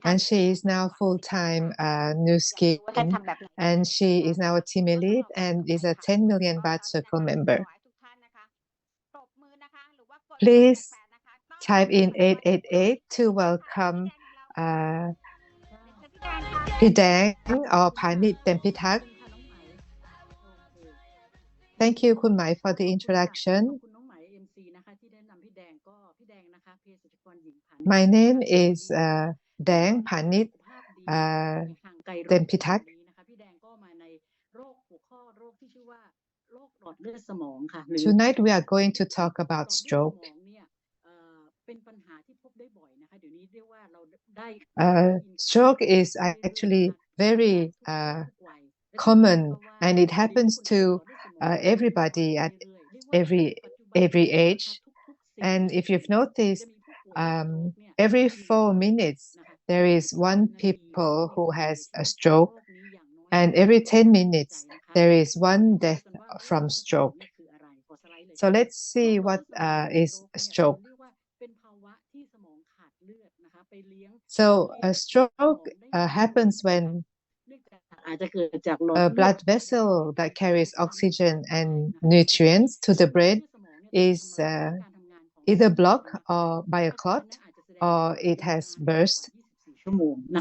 And she is now full-time Nu Skin, and she is now a team elite and is a 10 million baht circle member. Please type in 888 to welcome Pi Dang or Phanit Tempitak. Thank you, Khun Mai, for the introduction. My name is Dang Phanit Tempitak. Tonight we are going to talk about stroke. Stroke is actually very common, and it happens to everybody at every age. And if you've noticed, every 4 minutes there is one people who has a stroke, and every 10 minutes there is one death from stroke. So let's see what is a stroke. So a stroke happens when a blood vessel that carries oxygen and nutrients to the brain is either blocked or by a clot, or it has burst.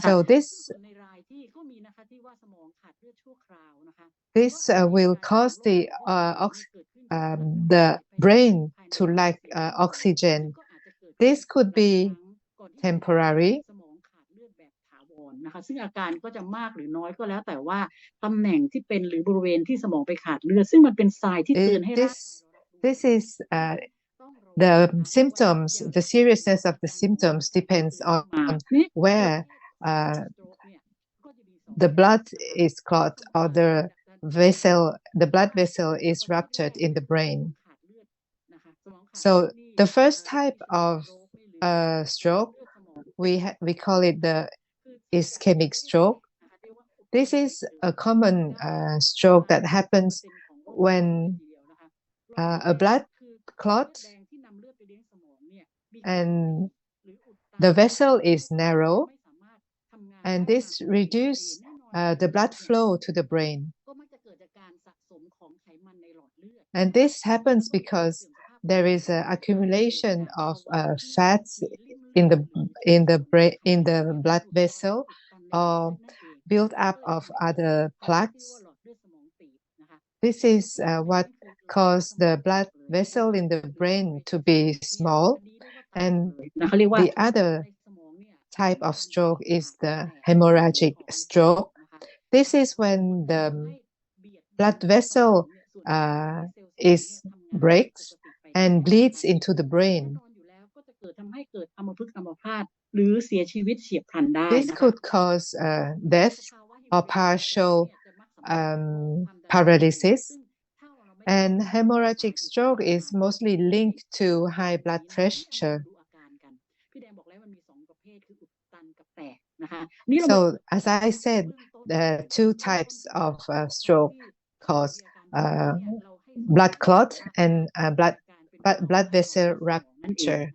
So this will cause the brain to lack oxygen. This could be temporary. ซึ่งอาการก็จะมากหรือน้อยก็แล้วแต่ว่าตำแหน่งที่เป็นหรือบริเวณที่สมองไปขาดเลือดซึ่งมันเป็นทรายที่เตือนให้ This is the symptoms. The seriousness of the symptoms depends on where the blood is clot or the blood vessel is ruptured in the brain. So the first type of stroke, we call it the ischemic stroke. This is a common stroke that happens when a blood clot and the vessel is narrow, and this reduces the blood flow to the brain. And this happens because there is an accumulation of fats in the blood vessel, or build up of other plaques. This is what causes the blood vessel in the brain to be small. And the other type of stroke is the hemorrhagic stroke. This is when the blood vessel breaks and bleeds into the brain. This could cause death or partial paralysis. And hemorrhagic stroke is mostly linked to high blood pressure. So, as I said, the two types of stroke cause blood clot and blood vessel rupture.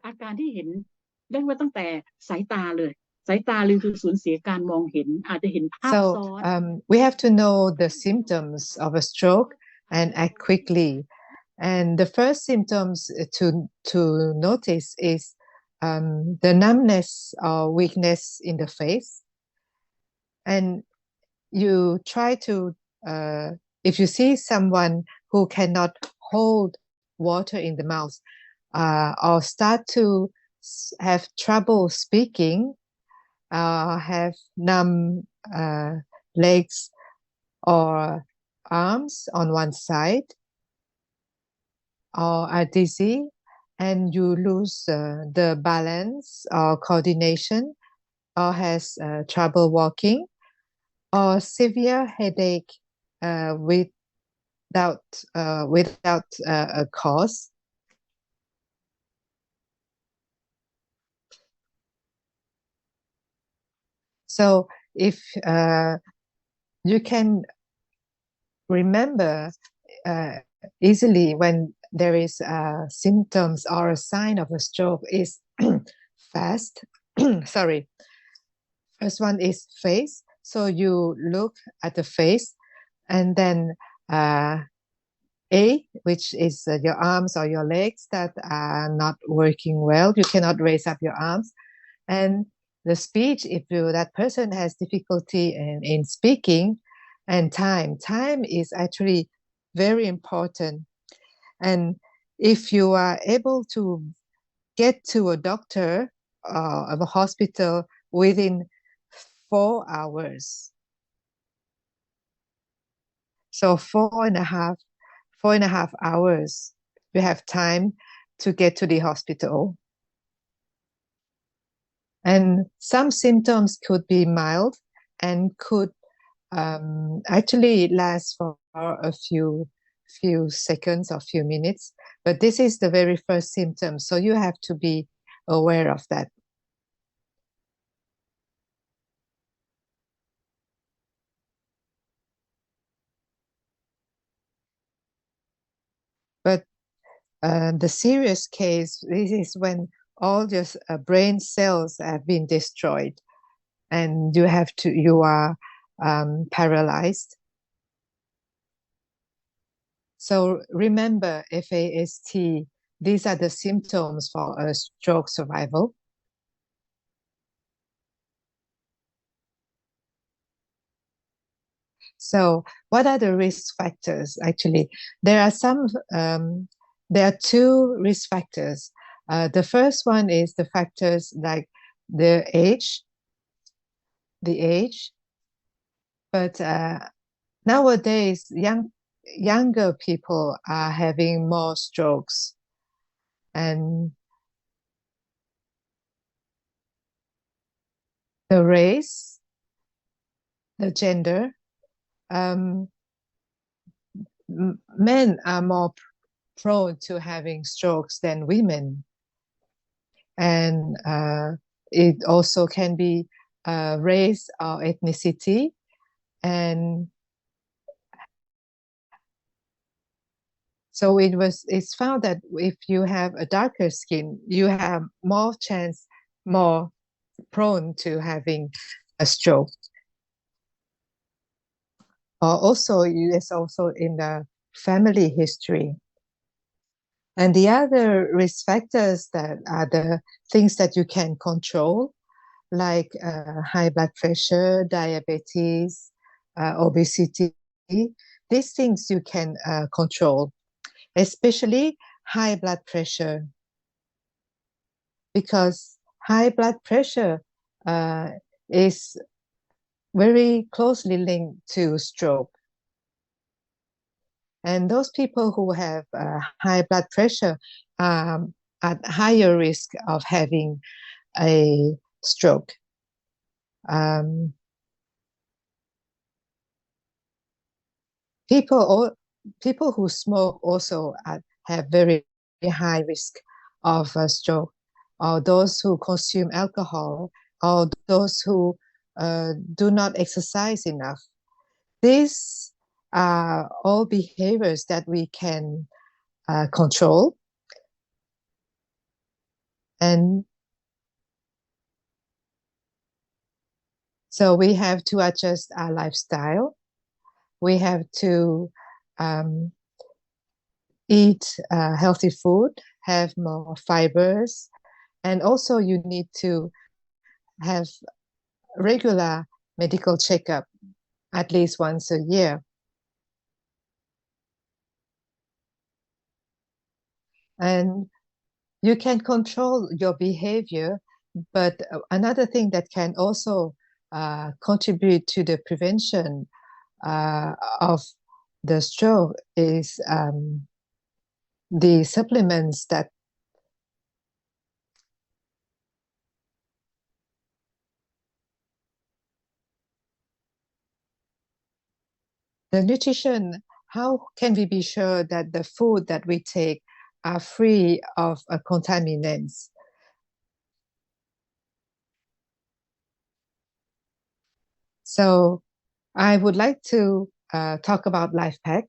อาการที่เห็นได้ว่าตั้งแต่สายตาเลยสายตาคือสูญเสียการมองเห็นอาจจะเห็นภาพซ้อน So we have to know the symptoms of a stroke and act quickly. And the first symptoms to notice is the numbness or weakness in the face. And you try to, if you see someone who cannot hold water in the mouth, or start to have trouble speaking, have numb legs or arms on one side, or are dizzy, and you lose the balance or coordination, or has trouble walking, or severe headache without a cause. So if you can remember easily when there is symptoms or a sign of a stroke is fast. Sorry. First one is face. So you look at the face, and then uh, A, which is your arms or your legs that are not working well. You cannot raise up your arms. And the speech, if that person has difficulty in speaking, and time is actually very important. And if you are able to get to a doctor of a hospital within 4 hours, so 4.5 hours, you have time to get to the hospital. And some symptoms could be mild and could actually last for a few seconds or few minutes. But this is the very first symptom, so you have to be aware of that. But the serious case, this is when all your brain cells have been destroyed, and you are paralyzed. So remember, FAST, these are the symptoms for a stroke survival. So what are the risk factors? Actually, there are two risk factors. The first one is the factors like the age, but nowadays younger people are having more strokes, and the race, the gender. Men are more prone to having strokes than women, and it also can be race or ethnicity, and so it's found that if you have a darker skin, you have more prone to having a stroke. Also, it's also in the family history. And the other risk factors that are the things that you can control, like high blood pressure, diabetes, obesity. These things you can control, especially high blood pressure, because high blood pressure is very closely linked to stroke. And those people who have high blood pressure are at higher risk of having a stroke. Um, people who smoke also have very high risk of stroke, or those who consume alcohol, or those who do not exercise enough. These are all behaviors that we can control, and so we have to adjust our lifestyle. We have to eat healthy food, have more fibers, and also you need to have regular medical checkup at least once a year. And you can control your behavior, but another thing that can also contribute to the prevention of the stroke is the supplements that the nutrition. How can we be sure that the food that we take are free of contaminants? So I would like to talk about LifePack.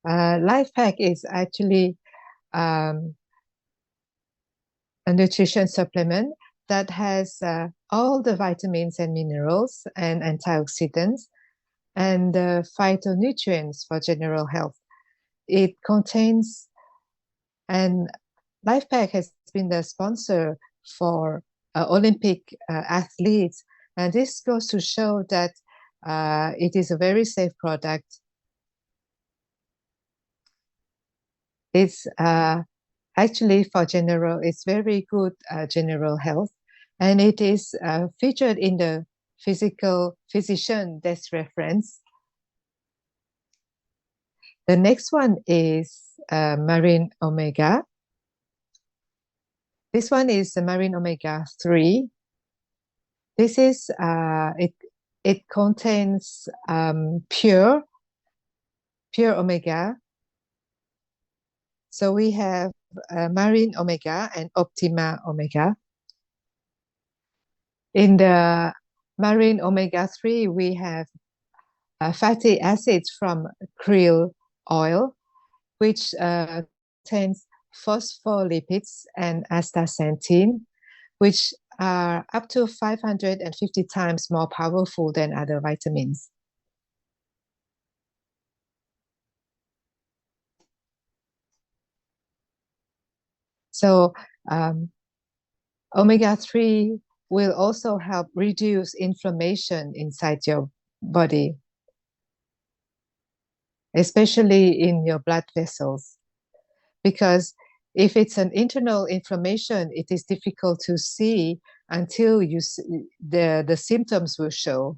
Life Pack is actually a nutrition supplement that has all the vitamins and minerals and antioxidants and phytonutrients for general health. It contains, and LifePack has been the sponsor for Olympic athletes, and this goes to show that it is a very safe product. It's actually for general, it's very good general health, and it is featured in the physician desk reference. The next one is Marine Omega. This one is the Marine Omega 3. This is it contains pure omega. So we have Marine Omega and Optima Omega. In the Marine Omega 3, we have fatty acids from krill oil, which contains phospholipids and astaxanthin, which are up to 550 times more powerful than other vitamins. So omega-3 will also help reduce inflammation inside your body, especially in your blood vessels. Because if it's an internal inflammation, it is difficult to see until you see the symptoms will show.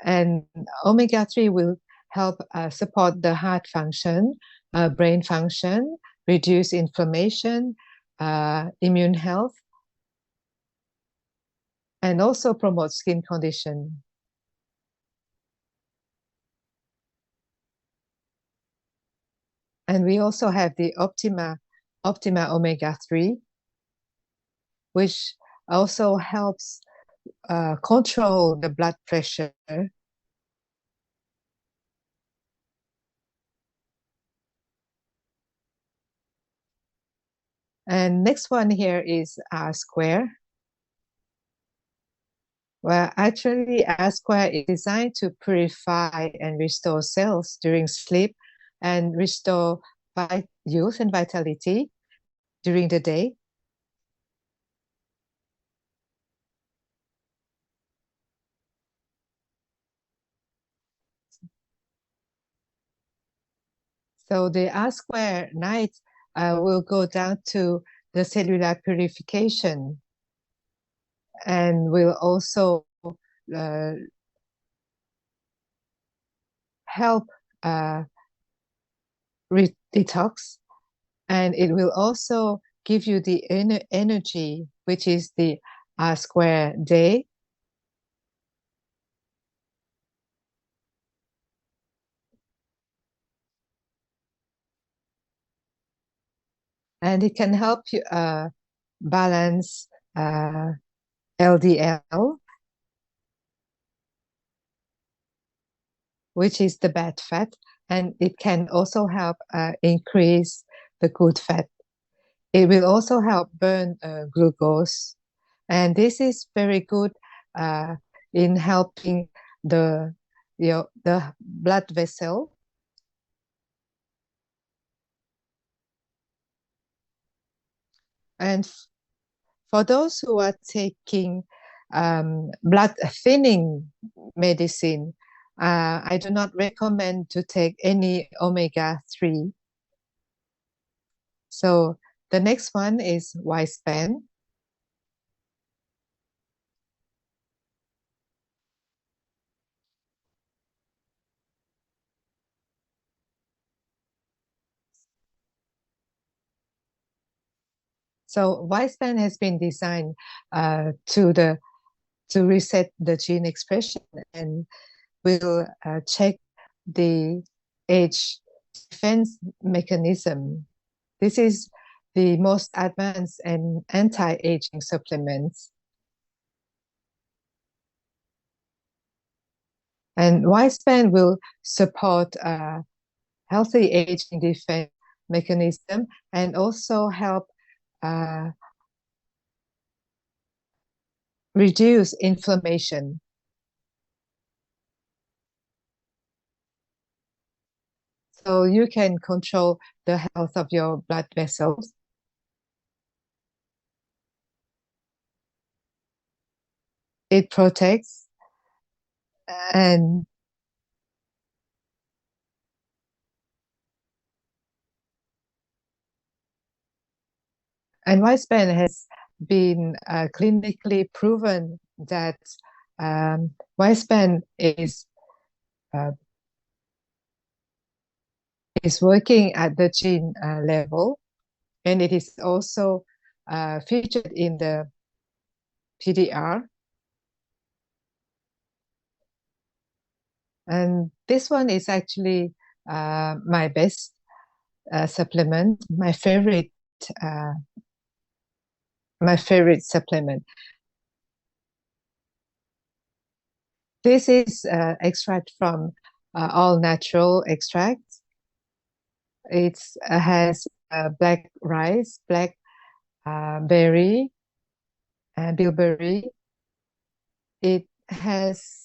And omega-3 will help support the heart function, brain function, reduce inflammation, immune health, and also promote skin condition. And we also have the Optima Omega-3, which also helps control the blood pressure. And next one here is R-Square. Well, actually, R-Square is designed to purify and restore cells during sleep and restore youth and vitality during the day. So the R-Square night will go down to the cellular purification and will also help detox, and it will also give you the energy, which is the R-Square day. And it can help you balance LDL, which is the bad fat, and it can also help increase the good fat. It will also help burn glucose, and this is very good in helping the blood vessel. And for those who are taking blood thinning medicine, I do not recommend to take any omega-3. So the next one is Y-Span. So Y-Span has been designed to reset the gene expression and will check the age defense mechanism. This is the most advanced and anti-aging supplements. And Y-span will support healthy aging defense mechanism and also help reduce inflammation. So you can control the health of your blood vessels. It protects and Y-span has been clinically proven that Y-span uh, is working at the gene level, and it is also featured in the PDR. And this one is actually my best supplement, uh, my favorite supplement. This is extract from all natural extracts. It has black rice, black berry, and bilberry. It has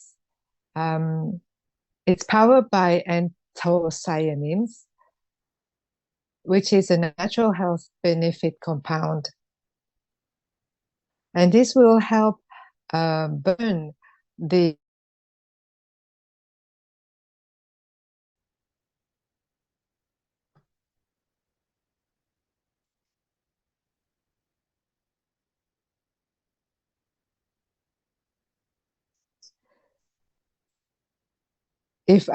it's powered by anthocyanins, which is a natural health benefit compound. And this will help burn the if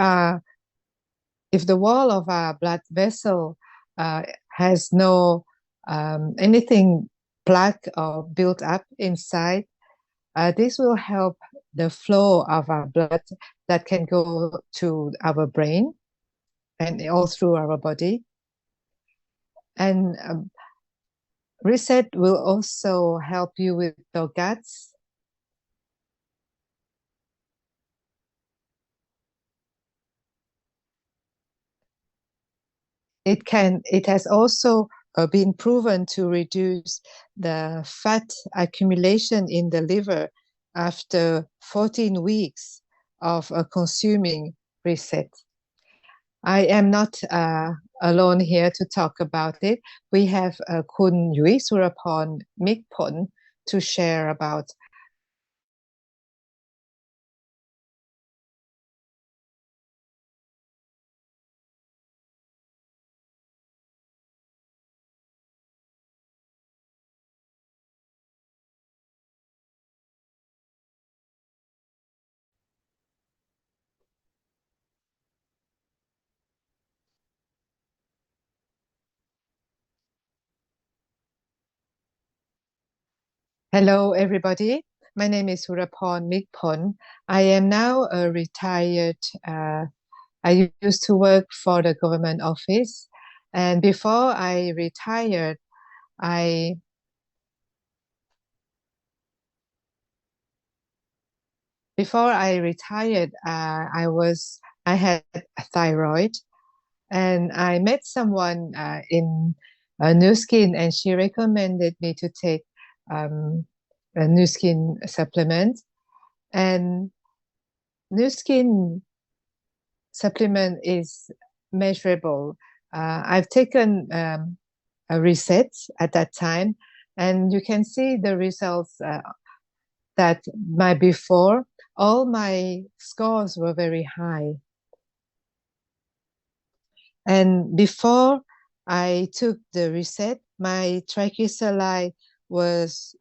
if the wall of our blood vessel has no anything plaque or built up inside, this will help the flow of our blood that can go to our brain and all through our body. And Reset will also help you with your guts. It has also been proven to reduce the fat accumulation in the liver after 14 weeks of consuming Reset. I am not alone here to talk about it. We have Kun Yui Surapon Mikpon to share about. Hello, everybody. My name is Surapon Mikpon. I am now a retired. I used to work for the government office, and before I retired, I I had a thyroid, and I met someone in Nu Skin, and she recommended me to take a Nu Skin supplement. And Nu Skin supplement is measurable. I've taken a Reset at that time, and you can see the results that before, all my scores were very high. And before I took the Reset, my triglyceride was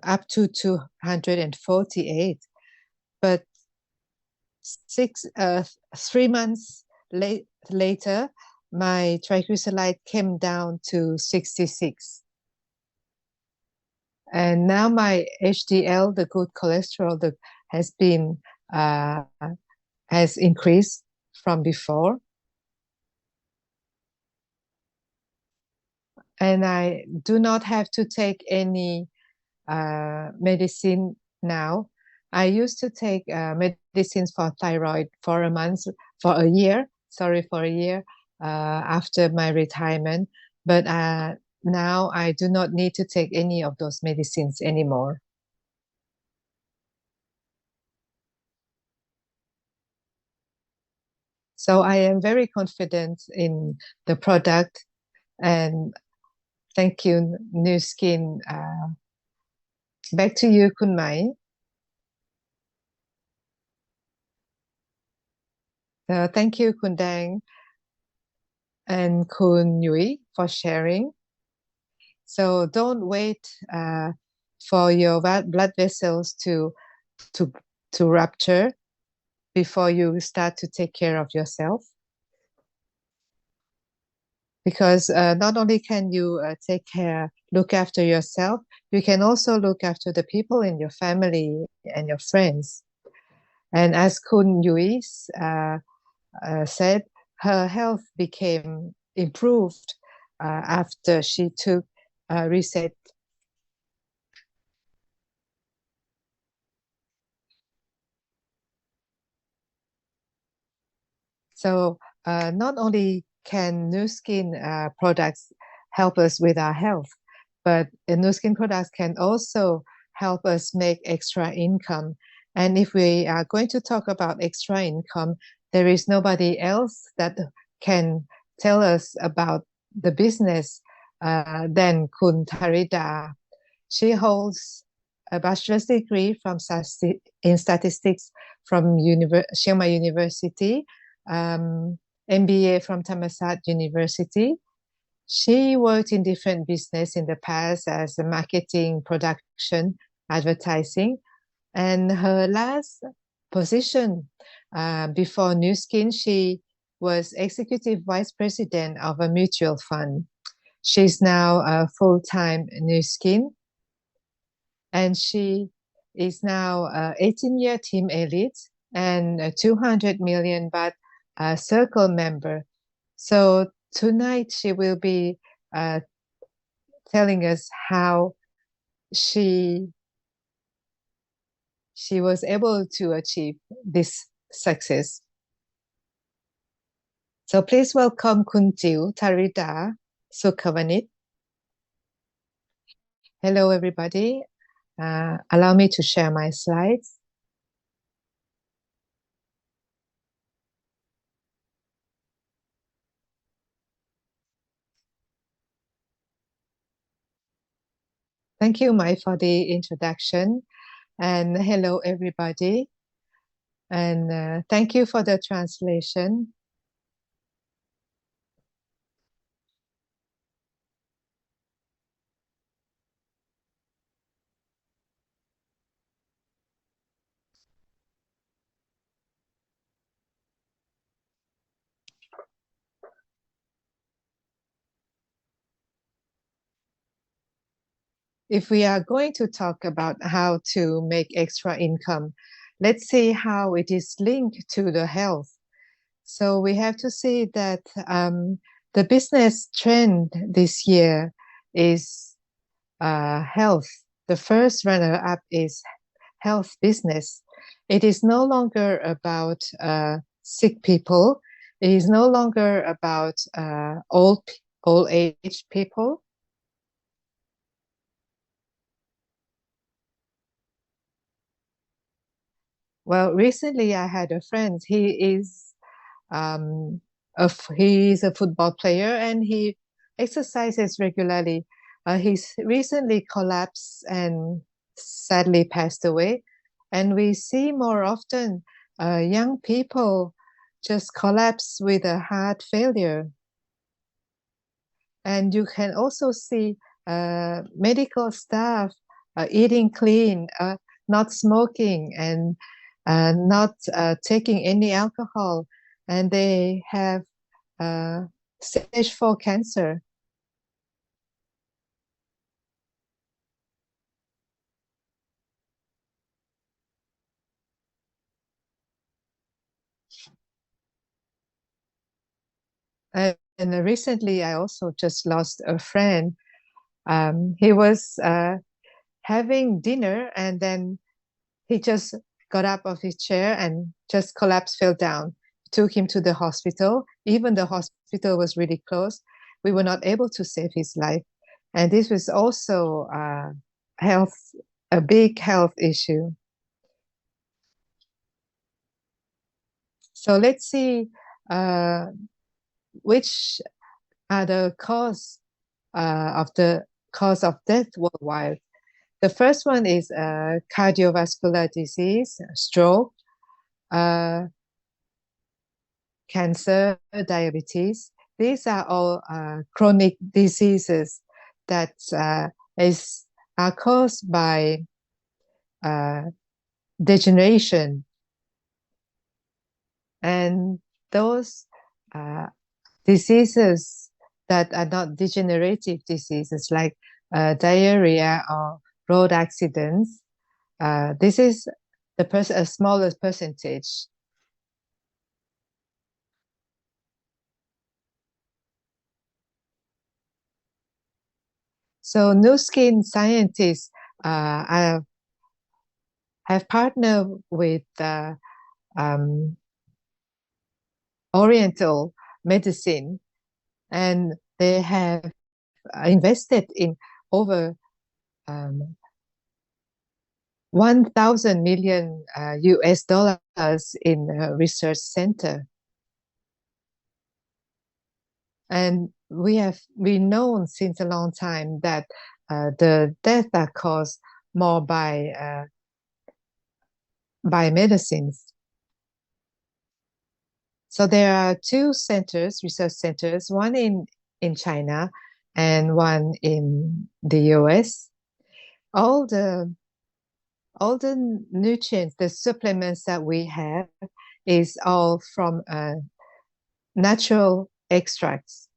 up to 248. But 3 months later, my triglyceride came down to 66. And now my HDL, the good cholesterol, has been has increased from before. And I do not have to take any medicine now. I used to take medicines for thyroid for a month, for a year, sorry, for a year after my retirement. But now I do not need to take any of those medicines anymore. So I am very confident in the product, and thank you, Nu Skin. Back to you, Kun Mai. Thank you, Kun Dang and Kun Yui for sharing. So don't wait for your blood vessels to to rupture before you start to take care of yourself. Because not only can you look after yourself, you can also look after the people in your family and your friends. And as Kun Yui said, her health became improved after she took Reset. So not only can Nu Skin products help us with our health, but Nu Skin products can also help us make extra income. And if we are going to talk about extra income, there is nobody else that can tell us about the business than Kun Tarida. She holds a bachelor's degree in statistics from Chiang Mai University, MBA from Thammasat University. She worked in different business in the past as a marketing, production, advertising, and her last position before Nu Skin, she was executive vice president of a mutual fund. She's now a full-time Nu Skin, and she is now 18-year team elite and a 200 million baht circle member. So tonight she will be telling us how she was able to achieve this success. So please welcome Kuntil Tarida Sukhavanit. Hello, everybody. Allow me to share my slides. Thank you, Mai, for the introduction. And hello, everybody. And thank you for the translation. If we are going to talk about how to make extra income, let's see how it is linked to the health. So we have to see that the business trend this year is health. The first runner-up is health business. It is no longer about sick people. It is no longer about old age people. Well, recently I had a friend. Um, he is a football player and he exercises regularly. He's recently collapsed and sadly passed away. And we see more often young people just collapse with a heart failure. And you can also see medical staff eating clean, not smoking, and not taking any alcohol, and they have stage 4 cancer. And recently, I also just lost a friend. He was having dinner, and then he just got up of his chair and just collapsed, fell down. Took him to the hospital. Even the hospital was really close. We were not able to save his life. And this was also health, a big health issue. So let's see which are the cause of death worldwide. The first one is cardiovascular disease, stroke, cancer, diabetes. These are all chronic diseases that are caused by degeneration. And those diseases that are not degenerative diseases like diarrhea or road accidents, this is a smaller percentage. So Nu Skin scientists have partnered with Oriental medicine, and they have invested in over 1,000 million US dollars in a research center. And we known since a long time that the deaths are caused more by medicines. So there are two research centers, one in China and one in the US. All the nutrients, the supplements that we have is all from natural extracts.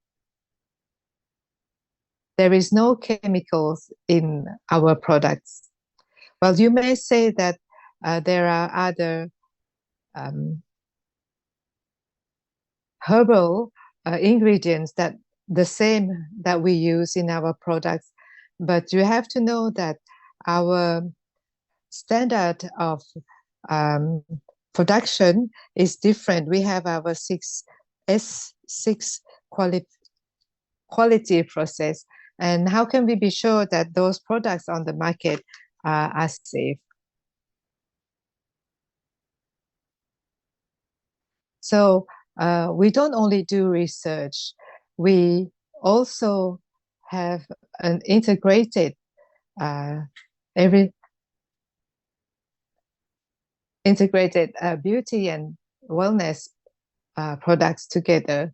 There is no chemicals in our products. Well, you may say that there are other herbal ingredients that the same that we use in our products, but you have to know that our standard of production is different. We have our S6 quality process. And how can we be sure that those products on the market are safe? So we don't only do research, we also have an integrated beauty and wellness products together.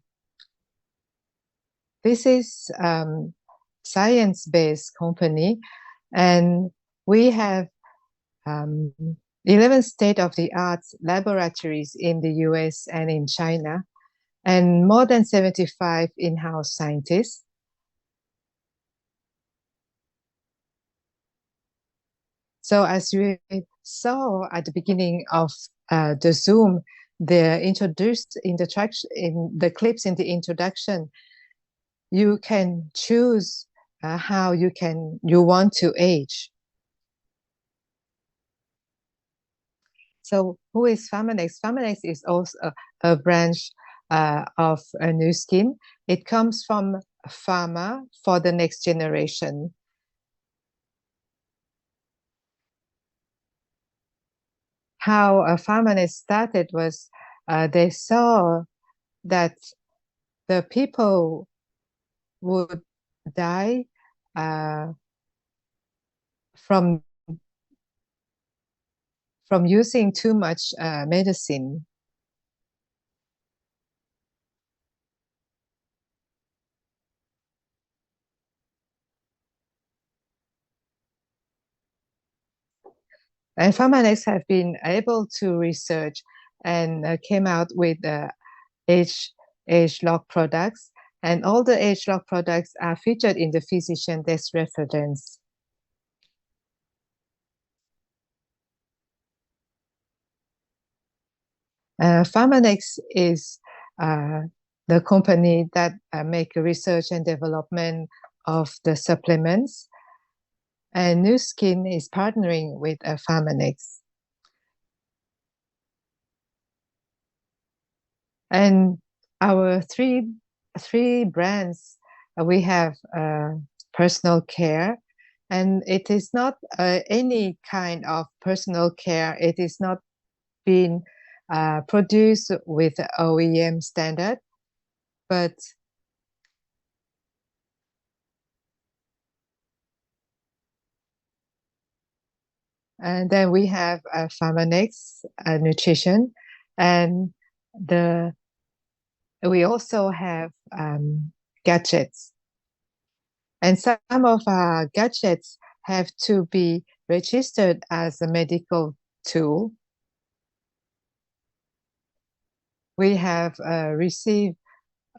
This is science-based company, and we have 11 state-of-the-art laboratories in the US and in China, and more than 75 in-house scientists. So as we saw at the beginning of the Zoom, the introduced in the clips in the introduction, you can choose how you want to age. So who is Pharmanex? Pharmanex is also a branch of Nu Skin. It comes from pharma for the next generation. How Pharmanex started was they saw that the people would die from using too much medicine. And Pharmanex have been able to research and came out with age-lock products. And all the age-lock products are featured in the physician desk reference. Pharmanex is the company that make research and development of the supplements. And Nu Skin is partnering with Pharmanex. And our three brands, we have personal care, and it is not any kind of personal care. It is not being produced with OEM standard, but and then we have Pharmanex Nutrition, and the we also have gadgets. And some of our gadgets have to be registered as a medical tool. We have received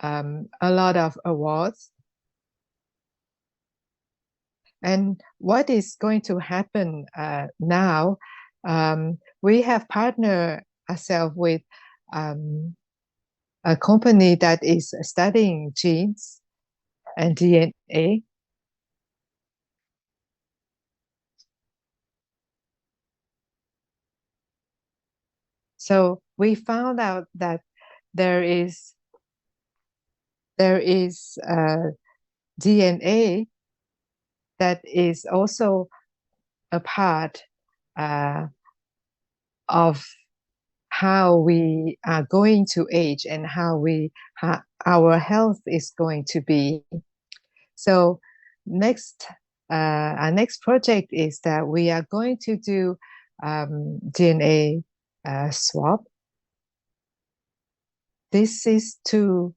a lot of awards. And what is going to happen now? We have partnered ourselves with um, a company that is studying genes and DNA. So we found out that there is DNA that is also a part uh, of how we are going to age and how our health is going to be. So next, our next project is that we are going to do DNA swab. This is to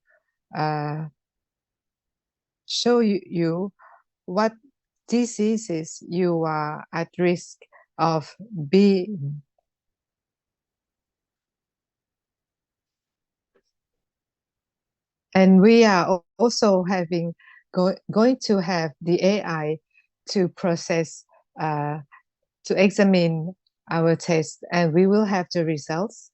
show you what diseases you are at risk of being. And we are also going to have the AI to process, to examine our test, and we will have the results.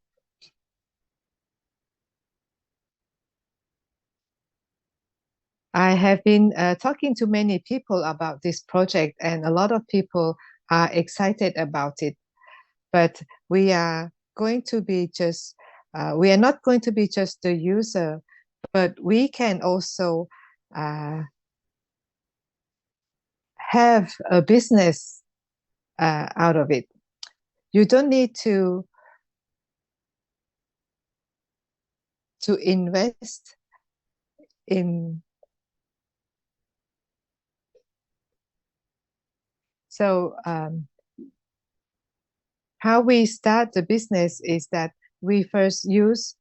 I have been talking to many people about this project, and a lot of people are excited about it. But we are going to be just, we are not going to be just the user, but we can also have a business out of it. You don't need to invest in. So how we start the business is that we first use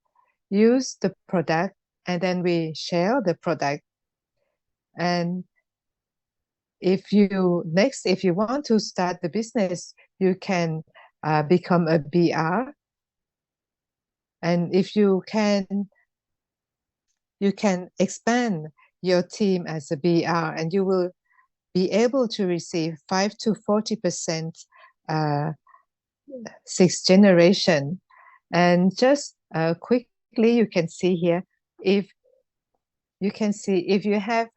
the product, and then we share the product. And if you want to start the business, you can become a BR. And if you can expand your team as a BR, and you will be able to receive 5 to 40% sixth generation. And just quickly, you can see here, if you have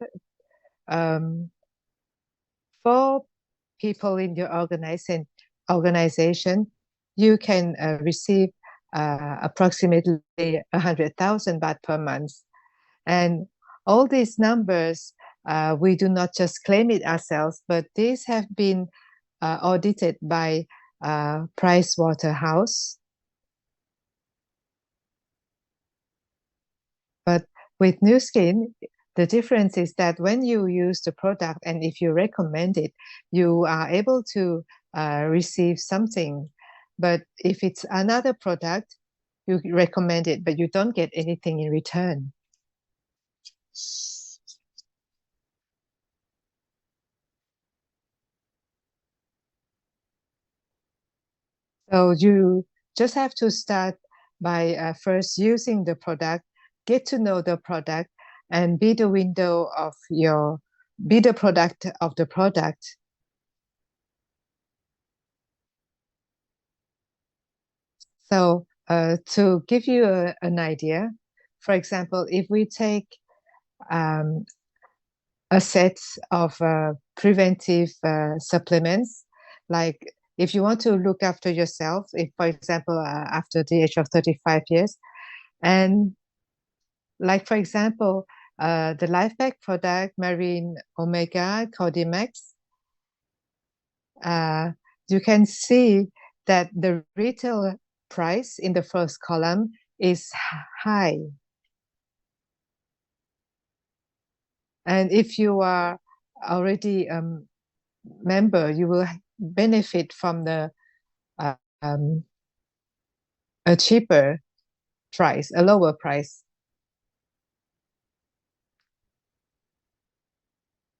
4 people in your organization, you can receive approximately 100,000 baht per month. And all these numbers, we do not just claim it ourselves, but these have been audited by Price Waterhouse. But with Nu Skin, the difference is that when you use the product and if you recommend it, you are able to receive something. But if it's another product, you recommend it, but you don't get anything in return. So you just have to start by first using the product, get to know the product, and be the product of the product. So to give you an idea, for example, if we take a set of preventive supplements, like if you want to look after yourself, if, for example, after the age of 35 years, and like for example, the LifePack product, Marine Omega Codimax, you can see that the retail price in the first column is high. And if you are already a member, you will benefit from the a cheaper price, a lower price.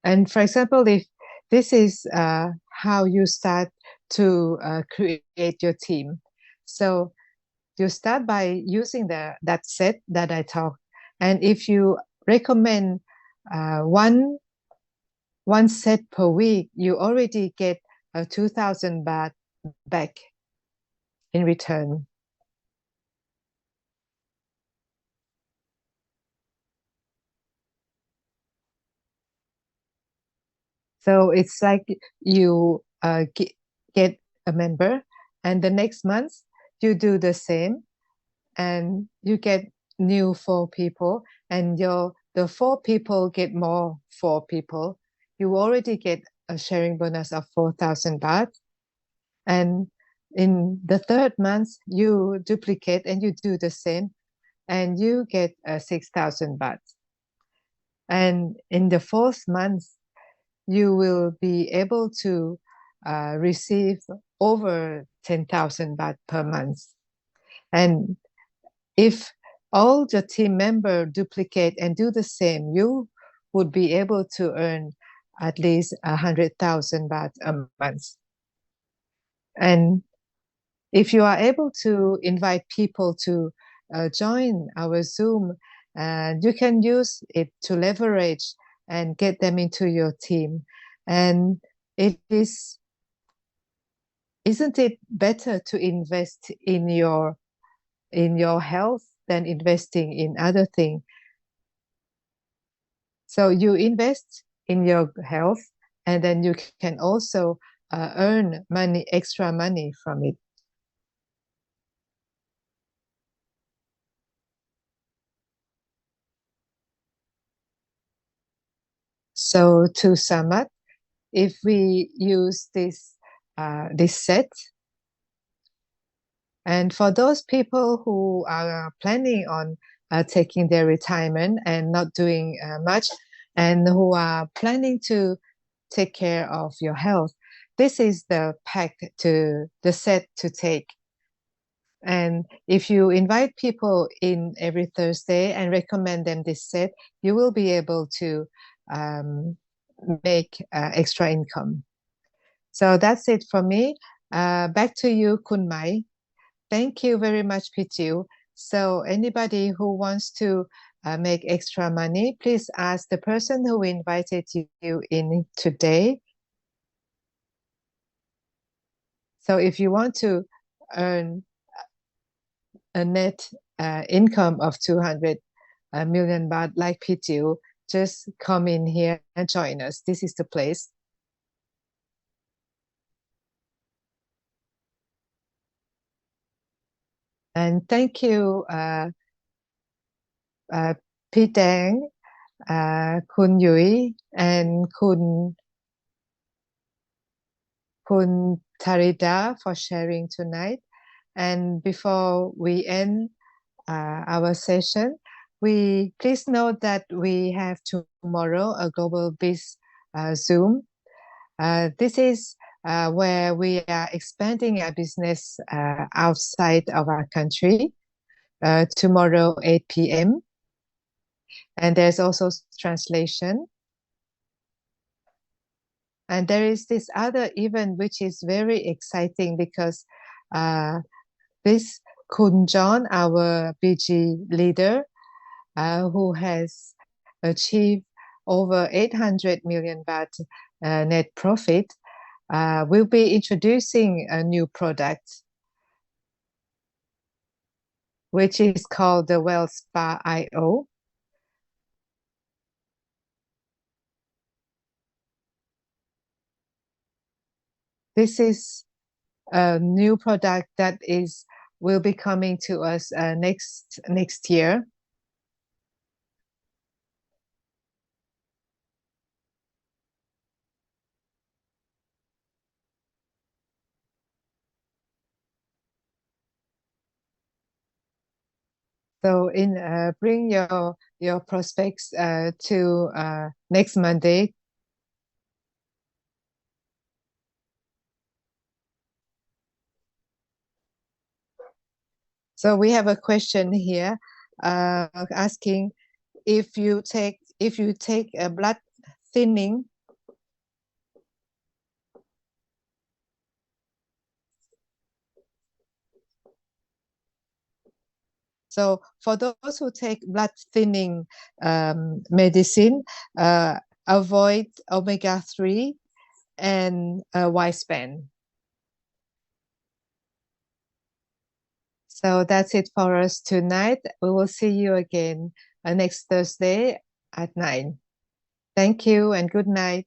And for example, if this is how you start to create your team. So you start by using that set that I talked. And if you recommend one set per week, you already get 2,000 baht back in return. So it's like you get a member, and the next month you do the same, and you get new 4 people, and the 4 people get more 4 people. You already get a sharing bonus of 4,000 baht, and in the third month you duplicate and you do the same, and you get 6,000 baht. And in the fourth month, you will be able to receive over 10,000 baht per month. And if all the team members duplicate and do the same, you would be able to earn at least 100,000 baht a month. And if you are able to invite people to join our Zoom, you can use it to leverage and get them into your team. And isn't it better to invest in your health than investing in other things? So you invest in your health, and then you can also earn extra money from it. So to sum up, if we use this set, and for those people who are planning on taking their retirement and not doing much, and who are planning to take care of your health, this is the set to take. And if you invite people in every Thursday and recommend them this set, you will be able to make extra income. So that's it for me. Back to you, Kun Mai. Thank you very much, Pichu. So anybody who wants to make extra money, please ask the person who invited you in today. So if you want to earn a net income of 200 million baht like Pichu, just come in here and join us. This is the place. And thank you, Pete Dang, Kun Yui, and Kun Tarida for sharing tonight. And before we end our session, please note that we have tomorrow a Global Biz Zoom. This is where we are expanding our business outside of our country. Tomorrow, 8 p.m. And there's also translation. And there is this other event which is very exciting because this Kun John, our BG leader, who has achieved over 800 million baht net profit, will be introducing a new product, which is called the Wealth Spa IO. This is a new product that will be coming to us next year. So bring your prospects to next Monday. So we have a question here asking if you take a blood thinning. So for those who take blood thinning medicine, avoid omega-3 and white span. So that's it for us tonight. We will see you again next Thursday at 9. Thank you and good night.